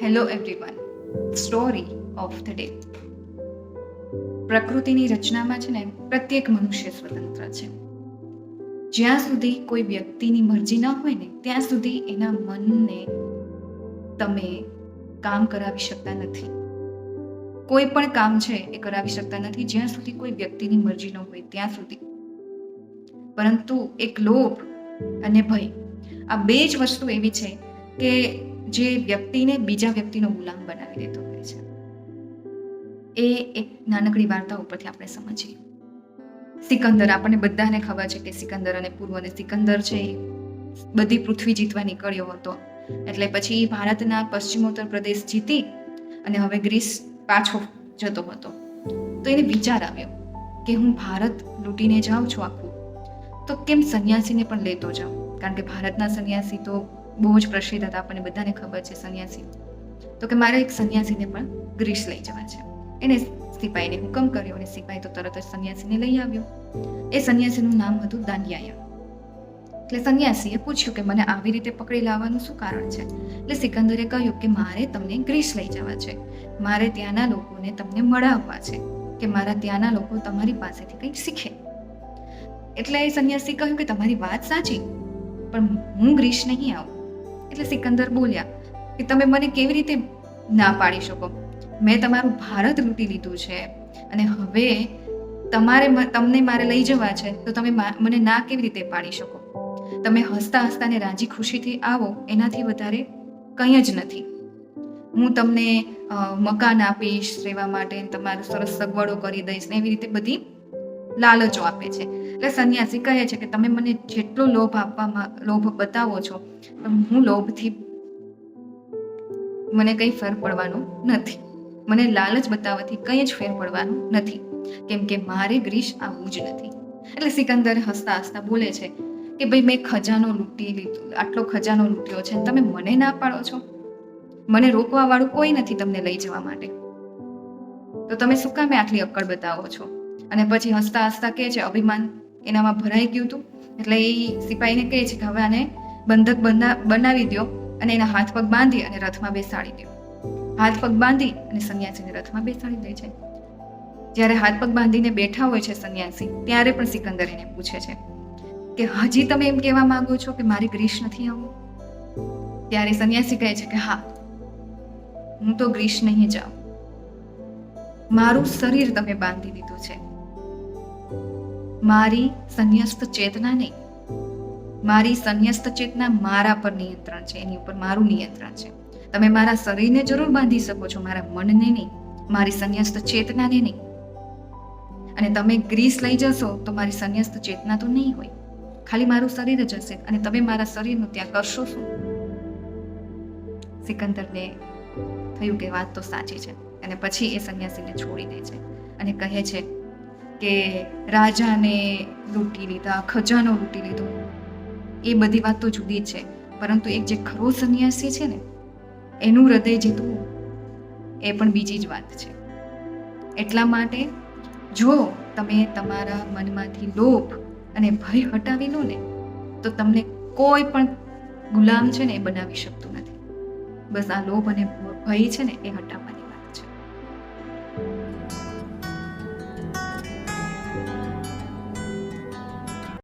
Hello everyone. Story of the day. પ્રકૃતિની રચનામાં છે ને પ્રત્યેક મનુષ્ય સ્વતંત્ર છે. જ્યાં સુધી કોઈ વ્યક્તિની મરજી ન હોય ને ત્યાં સુધી એના મનને તમે કામ કરાવી શકતા નથી. કોઈ પણ કામ છે એ કરાવી શકતા નથી જ્યાં સુધી કોઈ વ્યક્તિની મરજી ન હોય ત્યાં સુધી. પરંતુ એક લોભ અને ભય, આ બે જ વસ્તુ એવી છે કે જે વ્યક્તિને બીજા વ્યક્તિનો ગુલામ બનાવી દેતો હોય છે. એ એક નાનકડી વાર્તા ઉપરથી આપણે સમજીએ. સિકંદર, આપણને બધાને ખબર છે કે સિકંદર અને પૂર્વ, અને સિકંદર છે એ બધી પૃથ્વી જીતવા નીકળ્યો હતો. એટલે પછી ભારતના પશ્ચિમોત્તર પ્રદેશ જીતી અને હવે ગ્રીસ પાછો જતો હતો. તો એને વિચાર આવ્યો કે હું ભારત લૂંટીને જાઉં છું આખું, તો કેમ સંન્યાસીને પણ લેતો જાઉં, કારણ કે ભારતના સંન્યાસી તો બહુ જ પ્રસિદ્ધ હતા, આપણને બધાને ખબર છે સંન્યાસી. તો કે મારે એક સંન્યાસીને પણ ગ્રીસ લઈ જવા છે. એને સિપાહીને હુકમ કર્યો અને સિપાહી તો તરત જ સંન્યાસીને લઈ આવ્યો. એ સંન્યાસીનું નામ હતું દાંડિયા. એટલે સંન્યાસીએ પૂછ્યું કે મને આવી રીતે પકડી લાવવાનું શું કારણ છે? એટલે સિકંદરે કહ્યું કે મારે તમને ગ્રીસ લઈ જવા છે, મારે ત્યાંના લોકોને તમને મળાવવા છે, કે મારા ત્યાંના લોકો તમારી પાસેથી કંઈક શીખે. એટલે એ સંન્યાસી કહ્યું કે તમારી વાત સાચી, પણ હું ગ્રીસ નહીં આવું. એટલે સિકંદર બોલ્યા કે તમે મને કેવી રીતે ના પાડી શકો? મેં તમારું ભારત લૂંટી લીધું છે અને હવે તમને મારે લઈ જવા છે, તો તમે મને ના કેવી રીતે પાડી શકો? તમે હસતા હસતા ને રાજી ખુશીથી આવો, એનાથી વધારે કંઈ જ નથી. હું તમને મકાન આપીશ રહેવા માટે, તમારું સરસ સગવડો કરી દઈશ ને એવી રીતે બધી લાલચો આપે છે. એટલે સંન્યાસી કહે છે કે તમે મને જેટલો લોભ બતાવો છો, હું લોભથી મને કંઈ ફેર પડવાનો નથી. મને લાલચ બતાવવાથી કંઈ જ ફેર પડવાનો નથી, કેમ કે મારે ગ્રીસ આવવું જ નથી. એટલે સિકંદર હસતા હસતા બોલે છે કે ભાઈ, મેં ખજાનો લૂંટી લીધો, આટલો ખજાનો લૂંટ્યો છે, તમે મને ના પાડો છો? મને રોકવા વાળું કોઈ નથી તમને લઈ જવા માટે, તો તમે શું કામે આટલી અક્કડ બતાવો છો? અને પછી હસતા હસતા કહે છે, અભિમાન એનામાં ભરાઈ ગયું હતું. એટલે એ સિપાહીને કહે છે કે હવે આને બંધક બનાવી દો અને એના હાથ પગ બાંધી અને રથમાં બેસાડી દો. હાથ પગ બાંધી અને સંન્યાસીને રથમાં બેસાડી દે છે. જ્યારે હાથ પગ બાંધીને બેઠા હોય છે સંન્યાસી, ત્યારે પણ સિકંદર એને પૂછે છે કે હજી તમે એમ કહેવા માંગો છો કે મારે ગ્રીસ નથી આવવું? ત્યારે સંન્યાસી કહે છે કે હા, હું તો ગ્રીસ નહીં જાઉં. મારું શરીર તમે બાંધી દીધું છે, મારી સંન્યસ્ત ચેતના નહીં. મારી સંન્યસ્ત ચેતના મારા પર નિયંત્રણ છે, એની ઉપર મારું નિયંત્રણ છે. તમે મારા શરીરને જરૂર બાંધી શકો છો, મારા મનને નહીં, મારી સંન્યસ્ત ચેતનાને નહીં. અને તમે ગ્રીસ લઈ જશો તો મારી સંન્યસ્ત ચેતના તો નહીં હોય, ખાલી મારું શરીર જ હશે, અને તમે મારા શરીરનું ત્યાં કરશો શું? સિકંદરને થયું કે વાત તો સાચી છે, અને પછી એ સંન્યાસીને છોડી દે છે અને કહે છે કે રાજાને લૂંટી લીધા, ખજાનો લૂંટી લીધો, એ બધી વાત તો જુદી જ છે, પરંતુ એક જે ખરો સંન્યાસી છે ને, એનું હૃદય જીતવું એ પણ બીજી જ વાત છે. એટલા માટે જો તમે તમારા મનમાંથી લોભ અને ભય હટાવી લો ને, તો તમને કોઈ પણ ગુલામ છે ને એ બનાવી શકતું નથી. બસ આ લોભ અને ભય છે ને એ હટાવો.